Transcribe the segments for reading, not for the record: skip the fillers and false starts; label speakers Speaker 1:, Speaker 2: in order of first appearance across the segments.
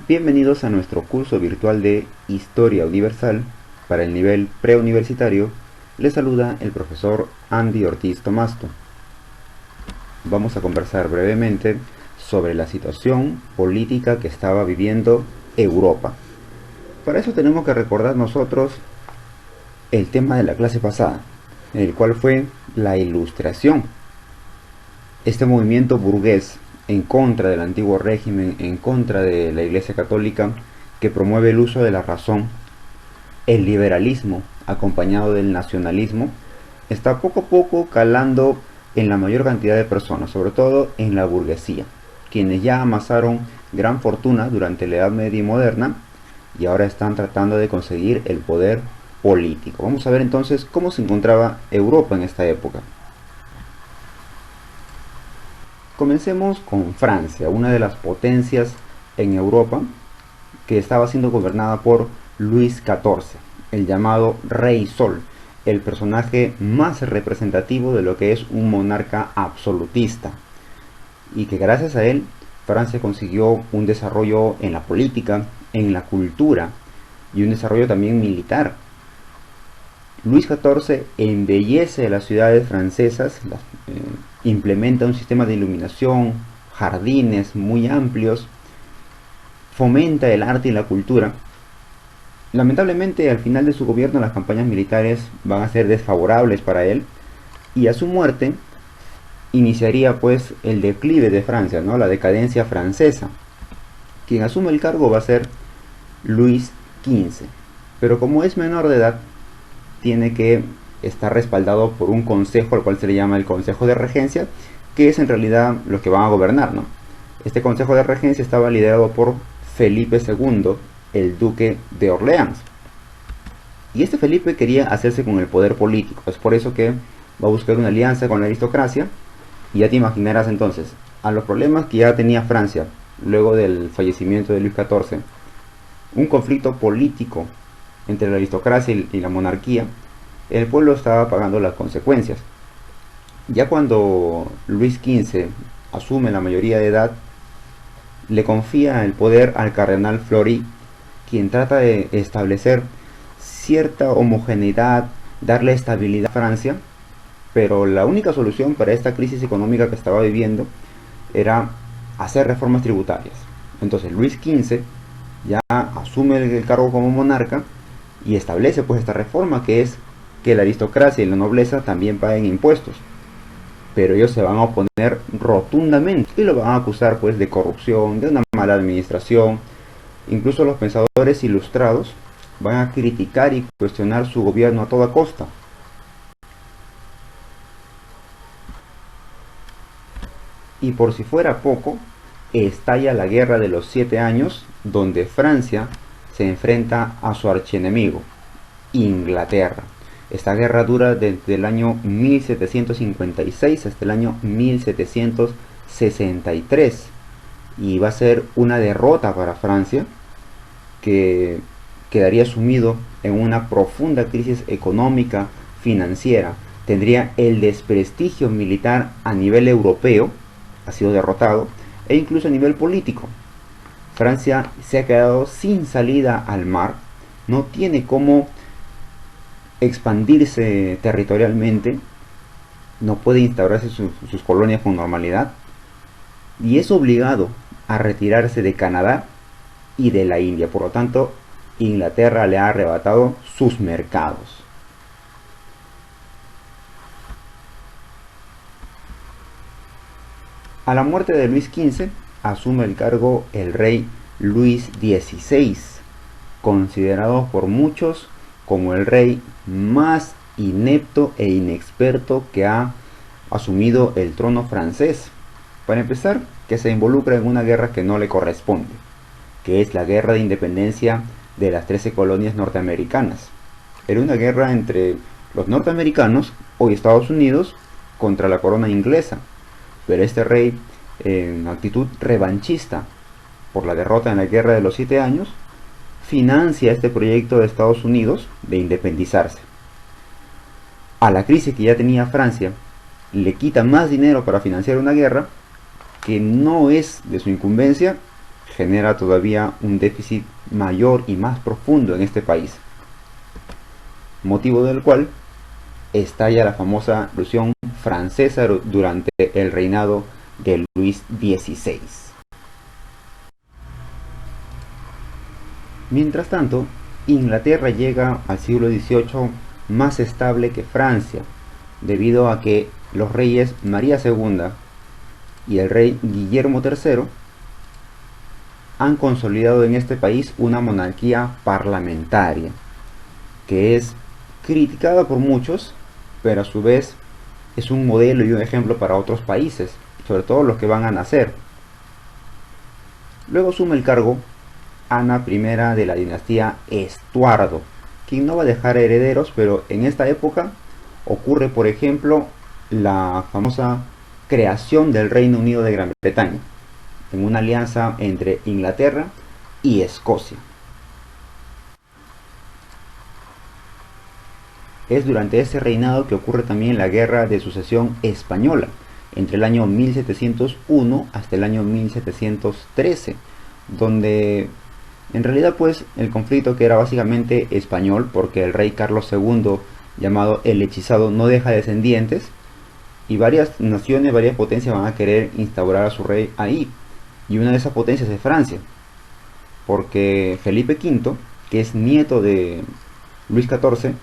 Speaker 1: Bienvenidos a nuestro curso virtual de Historia Universal para el nivel preuniversitario. Les saluda el profesor Andy Ortiz Tomasto. Vamos a conversar brevemente sobre la situación política que estaba viviendo Europa. Para eso tenemos que recordar nosotros el tema de la clase pasada, el cual fue la Ilustración. Este movimiento burgués en contra del antiguo régimen, en contra de la Iglesia Católica, que promueve el uso de la razón, el liberalismo acompañado del nacionalismo, está poco a poco calando en la mayor cantidad de personas, sobre todo en la burguesía, quienes ya amasaron gran fortuna durante la Edad Media y Moderna y ahora están tratando de conseguir el poder político. Vamos a ver entonces cómo se encontraba Europa en esta época. Comencemos con Francia, una de las potencias en Europa que estaba siendo gobernada por Luis XIV, el llamado Rey Sol, el personaje más representativo de lo que es un monarca absolutista, y que gracias a él Francia consiguió un desarrollo en la política, en la cultura y un desarrollo también militar. Luis XIV embellece las ciudades francesas, implementa un sistema de iluminación, jardines muy amplios, fomenta el arte y la cultura. Lamentablemente, al final de su gobierno, las campañas militares van a ser desfavorables para él, y a su muerte iniciaría pues el declive de Francia, ¿no? La decadencia francesa. Quien asume el cargo va a ser Luis XV, pero como es menor de edad, tiene que estar respaldado por un consejo al cual se le llama el Consejo de Regencia, que es en realidad los que van a gobernar, ¿no? Este Consejo de Regencia estaba liderado por Felipe II, el duque de Orleans. Y este Felipe quería hacerse con el poder político, es por eso que va a buscar una alianza con la aristocracia. Y ya te imaginarás entonces, a los problemas que ya tenía Francia luego del fallecimiento de Luis XIV, un conflicto político entre la aristocracia y la monarquía, el pueblo estaba pagando las consecuencias. Ya cuando Luis XV asume la mayoría de edad, le confía el poder al cardenal Fleury, quien trata de establecer cierta homogeneidad, darle estabilidad a Francia, pero la única solución para esta crisis económica que estaba viviendo era hacer reformas tributarias. Entonces Luis XV ya asume el cargo como monarca y establece pues esta reforma, que es que la aristocracia y la nobleza también paguen impuestos. Pero ellos se van a oponer rotundamente y lo van a acusar pues de corrupción, de una mala administración. Incluso los pensadores ilustrados van a criticar y cuestionar su gobierno a toda costa. Y por si fuera poco, estalla la Guerra de los 7 años, donde Francia se enfrenta a su archienemigo, Inglaterra. Esta guerra dura desde el año 1756 hasta el año 1763 y va a ser una derrota para Francia, que quedaría sumido en una profunda crisis económica, financiera. Tendría el desprestigio militar a nivel europeo, ha sido derrotado, e incluso a nivel político. Francia se ha quedado sin salida al mar, no tiene cómo expandirse territorialmente, no puede instaurarse sus colonias con normalidad, y es obligado a retirarse de Canadá y de la India. Por lo tanto, Inglaterra le ha arrebatado sus mercados. A la muerte de Luis XV, asume el cargo el rey Luis XVI, considerado por muchos como el rey más inepto e inexperto que ha asumido el trono francés. Para empezar, que se involucra en una guerra que no le corresponde, que es la guerra de independencia de las 13 colonias norteamericanas. Era una guerra entre los norteamericanos, hoy Estados Unidos, contra la corona inglesa. Pero este rey, en actitud revanchista por la derrota en la Guerra de los 7 años, financia este proyecto de Estados Unidos de independizarse. A la crisis que ya tenía Francia, le quita más dinero para financiar una guerra que no es de su incumbencia, genera todavía un déficit mayor y más profundo en este país, motivo del cual estalla la famosa Revolución Francesa durante el reinado de Luis XVI. Mientras tanto, Inglaterra llega al siglo XVIII más estable que Francia, debido a que los reyes María II y el rey Guillermo III han consolidado en este país una monarquía parlamentaria, que es criticada por muchos, pero a su vez es un modelo y un ejemplo para otros países, sobre todo los que van a nacer. Luego asume el cargo Ana I de la dinastía Estuardo, quien no va a dejar herederos, pero en esta época ocurre, por ejemplo, la famosa creación del Reino Unido de Gran Bretaña, en una alianza entre Inglaterra y Escocia. Es durante ese reinado que ocurre también la Guerra de Sucesión Española, entre el año 1701 hasta el año 1713, donde en realidad pues el conflicto que era básicamente español, porque el rey Carlos II, llamado el Hechizado, no deja descendientes, y varias naciones, varias potencias van a querer instaurar a su rey ahí, y una de esas potencias es Francia, porque Felipe V, que es nieto de Luis XIV,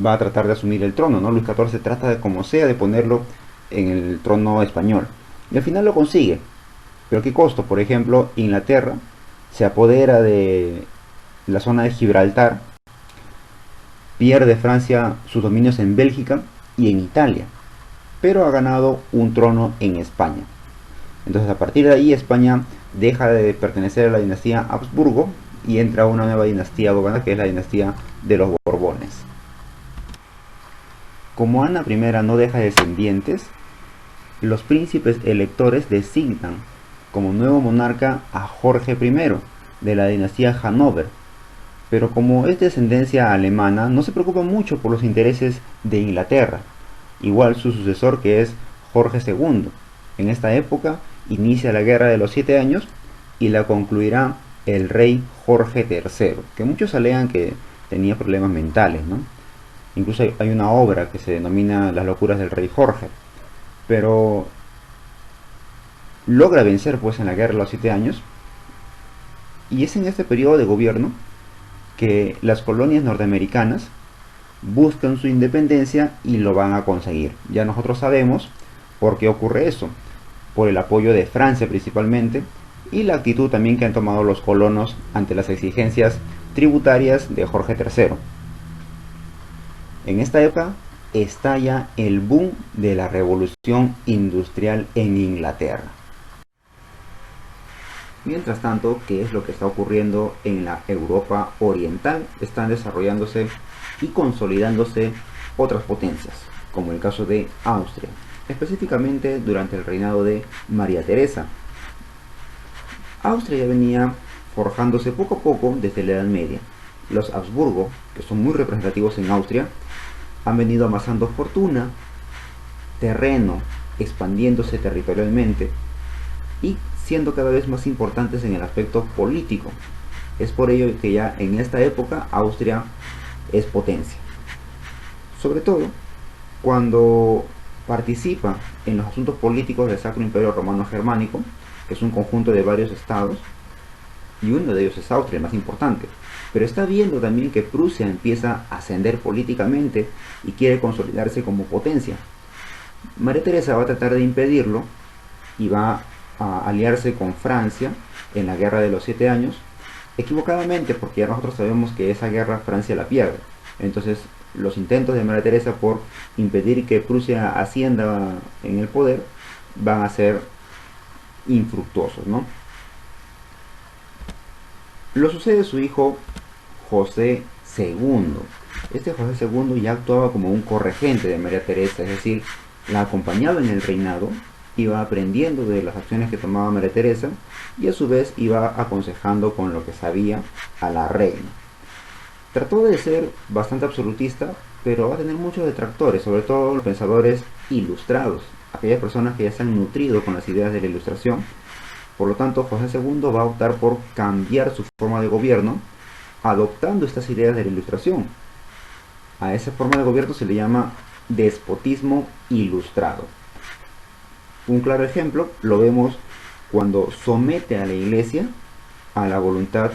Speaker 1: va a tratar de asumir el trono, ¿no? Luis XIV trata de como sea de ponerlo en el trono español, y al final lo consigue, pero ¿a qué costo? Por ejemplo, Inglaterra se apodera de la zona de Gibraltar, pierde Francia sus dominios en Bélgica y en Italia, pero ha ganado un trono en España. Entonces, a partir de ahí, España deja de pertenecer a la dinastía Habsburgo y entra a una nueva dinastía gobernante, que es la dinastía de los Borbones. Como Ana I no deja descendientes, los príncipes electores designan como nuevo monarca a Jorge I de la dinastía Hannover, pero como es de descendencia alemana, no se preocupa mucho por los intereses de Inglaterra. Igual su sucesor, que es Jorge II. En esta época inicia la Guerra de los 7 años y la concluirá el rey Jorge III, que muchos alegan que tenía problemas mentales, ¿no? Incluso hay una obra que se denomina Las locuras del rey Jorge, pero logra vencer pues en la Guerra de los 7 años, y es en este periodo de gobierno que las colonias norteamericanas buscan su independencia y lo van a conseguir. Ya nosotros sabemos por qué ocurre eso, por el apoyo de Francia principalmente, y la actitud también que han tomado los colonos ante las exigencias tributarias de Jorge III. En esta época estalla el boom de la revolución industrial en Inglaterra. Mientras tanto, ¿qué es lo que está ocurriendo en la Europa oriental? Están desarrollándose y consolidándose otras potencias, como el caso de Austria, específicamente durante el reinado de María Teresa. Austria ya venía forjándose poco a poco desde la Edad Media. Los Habsburgo, que son muy representativos en Austria, han venido amasando fortuna, terreno, expandiéndose territorialmente y siendo cada vez más importantes en el aspecto político. Es por ello que ya en esta época Austria es potencia, sobre todo cuando participa en los asuntos políticos del Sacro Imperio Romano Germánico, que es un conjunto de varios estados, y uno de ellos es Austria, el más importante. Pero está viendo también que Prusia empieza a ascender políticamente y quiere consolidarse como potencia. María Teresa va a tratar de impedirlo y va a aliarse con Francia en la Guerra de los 7 años, equivocadamente, porque ya nosotros sabemos que esa guerra Francia la pierde. Entonces los intentos de María Teresa por impedir que Prusia ascienda en el poder van a ser infructuosos, ¿no? Lo sucede su hijo José II. Este José II ya actuaba como un corregente de María Teresa, es decir, la acompañaba en el reinado, iba aprendiendo de las acciones que tomaba María Teresa y a su vez iba aconsejando con lo que sabía a la reina. Trató de ser bastante absolutista, pero va a tener muchos detractores, sobre todo los pensadores ilustrados, aquellas personas que ya se han nutrido con las ideas de la ilustración Por lo tanto, José II va a optar por cambiar su forma de gobierno, adoptando estas ideas de la Ilustración. A esa forma de gobierno se le llama despotismo ilustrado. Un claro ejemplo lo vemos cuando somete a la Iglesia a la voluntad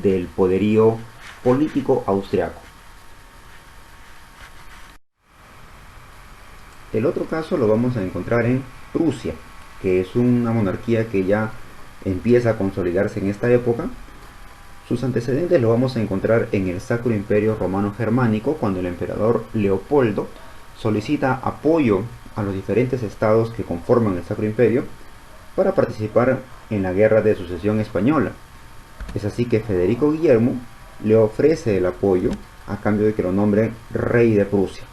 Speaker 1: del poderío político austriaco. El otro caso lo vamos a encontrar en Prusia, que es una monarquía que ya empieza a consolidarse en esta época. Sus antecedentes lo vamos a encontrar en el Sacro Imperio Romano Germánico, cuando el emperador Leopoldo solicita apoyo a los diferentes estados que conforman el Sacro Imperio para participar en la Guerra de Sucesión Española. Es así que Federico Guillermo le ofrece el apoyo a cambio de que lo nombre rey de Prusia.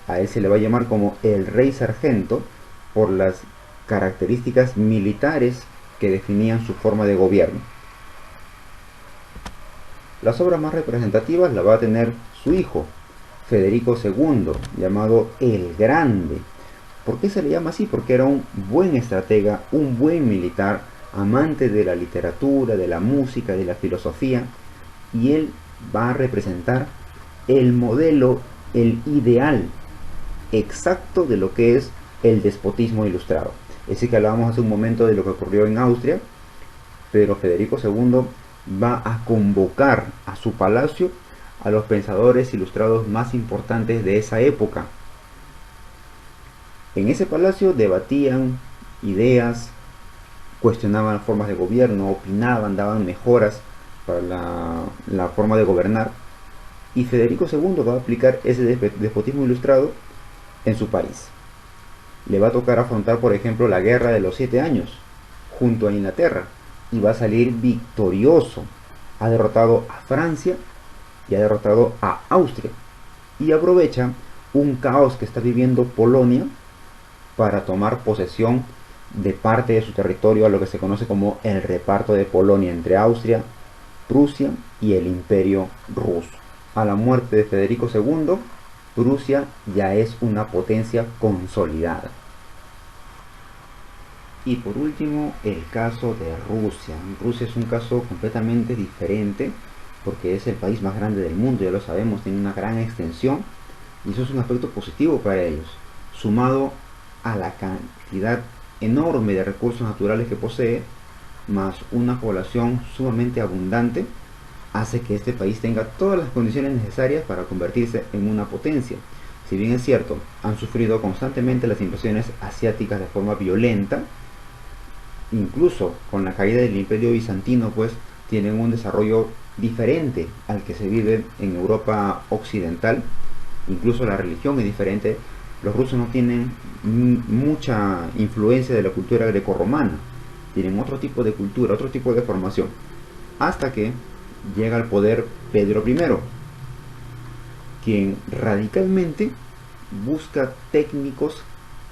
Speaker 1: A él se le va a llamar como el rey sargento por las características militares que definían su forma de gobierno. Las obras más representativas las va a tener su hijo, Federico II, llamado el Grande. ¿Por qué se le llama así? Porque era un buen estratega, un buen militar, amante de la literatura, de la música, de la filosofía, y él va a representar el modelo, el ideal exacto de lo que es el despotismo ilustrado. Es decir, que hablábamos hace un momento de lo que ocurrió en Austria, pero Federico II va a convocar a su palacio a los pensadores ilustrados más importantes de esa época. En ese palacio debatían ideas, cuestionaban formas de gobierno, opinaban, daban mejoras para la forma de gobernar, y Federico II va a aplicar ese despotismo ilustrado en su país. Le va a tocar afrontar, por ejemplo, la Guerra de los 7 años junto a Inglaterra, y va a salir victorioso. Ha derrotado a Francia y ha derrotado a Austria, y aprovecha un caos que está viviendo Polonia para tomar posesión de parte de su territorio, a lo que se conoce como el reparto de Polonia entre Austria, Prusia y el Imperio Ruso. A la muerte de Federico II, Prusia ya es una potencia consolidada. Y por último, el caso de Rusia. Rusia es un caso completamente diferente porque es el país más grande del mundo, ya lo sabemos, tiene una gran extensión, y eso es un aspecto positivo para ellos, sumado a la cantidad enorme de recursos naturales que posee, más una población sumamente abundante, hace que este país tenga todas las condiciones necesarias para convertirse en una potencia. Si bien es cierto, han sufrido constantemente las invasiones asiáticas de forma violenta, incluso con la caída del Imperio Bizantino, pues tienen un desarrollo diferente al que se vive en Europa occidental. Incluso la religión es diferente. Los rusos no tienen mucha influencia de la cultura grecorromana, tienen otro tipo de cultura, otro tipo de formación, hasta que llega al poder Pedro I, quien radicalmente busca técnicos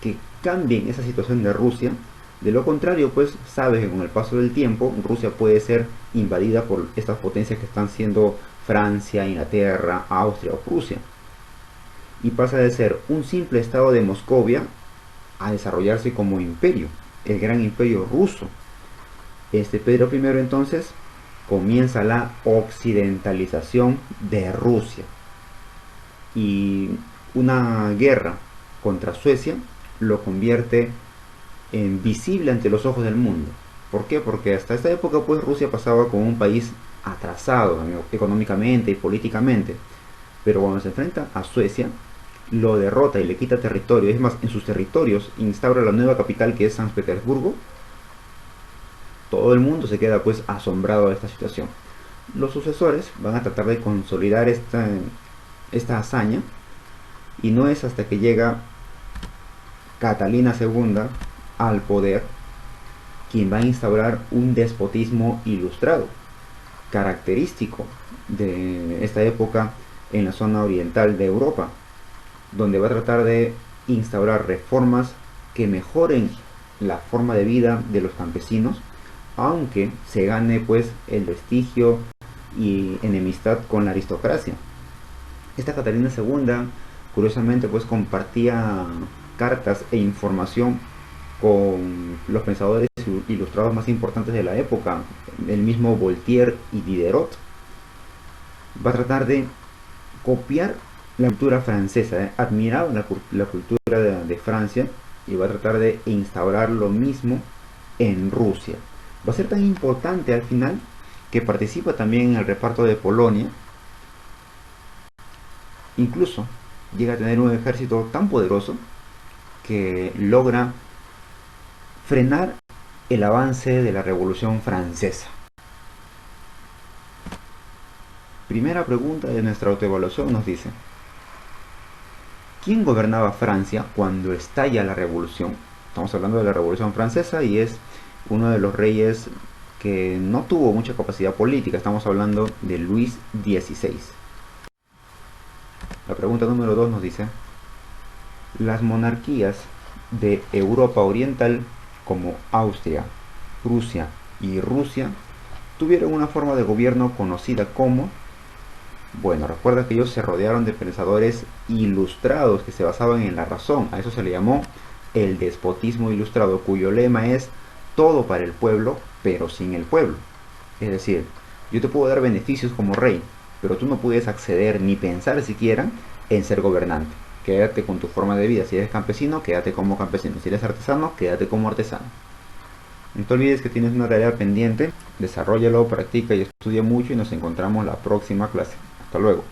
Speaker 1: que cambien esa situación de Rusia. De lo contrario, pues sabes que con el paso del tiempo Rusia puede ser invadida por estas potencias que están siendo Francia, Inglaterra, Austria o Prusia, y pasa de ser un simple estado de Moscovia a desarrollarse como imperio, el gran imperio ruso. Pedro I entonces comienza la occidentalización de Rusia, y una guerra contra Suecia lo convierte en visible ante los ojos del mundo. ¿Por qué? Porque hasta esta época pues Rusia pasaba como un país atrasado económicamente y políticamente, pero cuando se enfrenta a Suecia lo derrota y le quita territorio. Es más, en sus territorios instaura la nueva capital, que es San Petersburgo. Todo el mundo se queda pues asombrado de esta situación. Los sucesores van a tratar de consolidar esta hazaña, y no es hasta que llega Catalina II al poder quien va a instaurar un despotismo ilustrado, característico de esta época en la zona oriental de Europa, donde va a tratar de instaurar reformas que mejoren la forma de vida de los campesinos, aunque se gane pues el prestigio y enemistad con la aristocracia. Esta Catalina II, curiosamente, pues compartía cartas e información con los pensadores ilustrados más importantes de la época, el mismo Voltaire y Diderot, va a tratar de copiar la cultura francesa, admiraba la cultura de Francia y va a tratar de instaurar lo mismo en Rusia. Va a ser tan importante al final que participa también en el reparto de Polonia. Incluso llega a tener un ejército tan poderoso que logra frenar el avance de la Revolución Francesa. Primera pregunta de nuestra autoevaluación nos dice: ¿quién gobernaba Francia cuando estalla la revolución? Estamos hablando de la Revolución Francesa y es uno de los reyes que no tuvo mucha capacidad política. Estamos hablando de Luis XVI. La pregunta número 2 nos dice: las monarquías de Europa Oriental como Austria, Prusia y Rusia tuvieron una forma de gobierno conocida como... Bueno, recuerda que ellos se rodearon de pensadores ilustrados que se basaban en la razón. A eso se le llamó el despotismo ilustrado, cuyo lema es todo para el pueblo, pero sin el pueblo. Es decir, yo te puedo dar beneficios como rey, pero tú no puedes acceder ni pensar siquiera en ser gobernante. Quédate con tu forma de vida. Si eres campesino, quédate como campesino. Si eres artesano, quédate como artesano. No te olvides que tienes una tarea pendiente. Desarróllalo, practica y estudia mucho y nos encontramos la próxima clase. Hasta luego.